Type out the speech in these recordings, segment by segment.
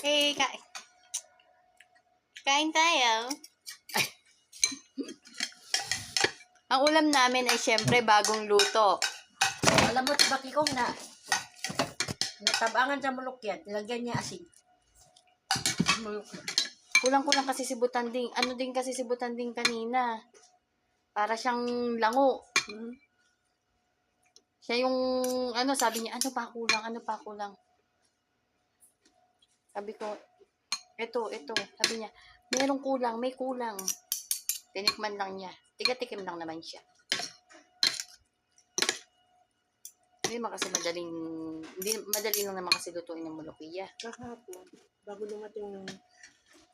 Eh, kain tayo. Ang ulam namin ay syempre bagong luto. Alam mo, baki kong natabangan sa mulok yan. Nilagyan niya asin. Mulok. Kulang-kulang kasi si Butanding. Ano din kasi si Butanding kanina. Para siyang lango. Siya yung, sabi niya, ano pa kulang. Sabi ko, ito. Sabi niya, may kulang. Tinikman lang niya. Tiga-tikim lang naman siya. Hindi madali lang naman kasi lutuin ng mulukiya. Kahapon, bago dumating ng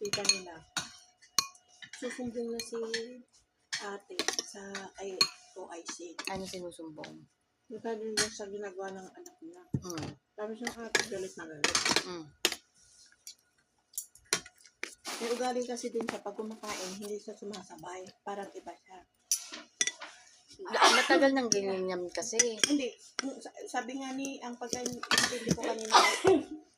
tita nila, susumbong na si ate sa OIC. Ano sinusumbong? Regarding doon sa ginagawa ng anak niya. Tapos yung ate galit na galit. May ugali kasi din siya pag kumakain, hindi siya sumasabay. Parang iba siya. Matagal nang ganyan kasi. Hindi. Sabi nga ni, ang pagkaintindi ko kanina,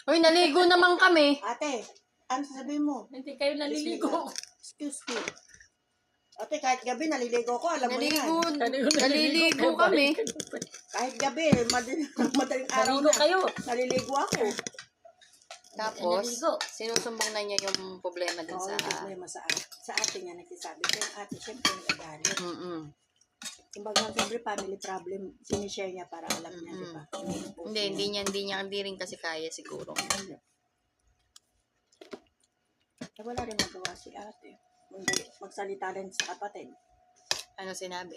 Uy, naligo naman kami. ate, ano sasabihin mo? Hindi kayo naliligo. Excuse me. Ate, kahit gabi naliligo ko, alam mo yan. Naliligo kami. Kahit gabi, madaling araw Naliligo na. kayo. Naliligo ako. Tapos, Naliligo. sinusumbong na niya yung problema dun Oo, sa... yung problema sa ate niya nagsasabi. Kaya yung ate, syempre, nagagalit. Kumbaga, syempre, family problem, sinishare niya para alam niya, di ba? Hindi rin kasi kaya siguro. Wala rin magawa si ate. Hindi, magsalita rin sa kapatid. Ano sinabi?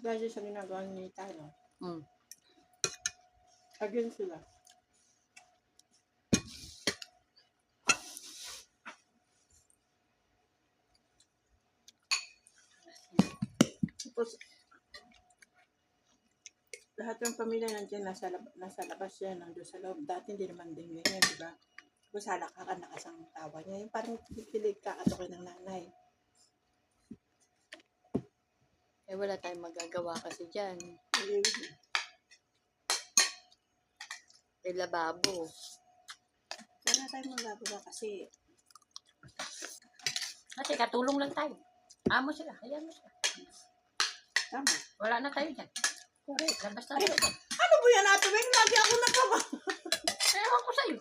Dahil sa ginagawa ni Tano, Mm. against sila. Tapos, lahat ng pamilya nandiyan, nasa labas yan, nandun sa loob. Dati hindi naman din ganyan, di ba? Tapos halak ka nakas ang tawa niya. Yung parang pipilig ka katukin ng nanay. Eh, wala tayong magagawa kasi dyan. Eh, lababo. Wala tayong magagawa kasi Kasi katulong lang tayo. Amo sila. Hayaan mo sila. tama. Wala na tayo dyan. Correct. Labas tayo dyan. Ano ba yan, Ate Weng? Lagi ako nagkaba. Ewan ko sa'yo.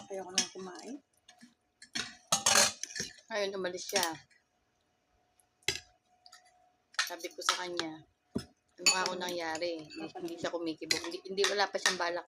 Ayoko nang kumain. Ayun, umalis siya. Sabi ko sa kanya, ano ka ako nangyari? Hindi siya kumikibok. Hindi wala pa siyang balak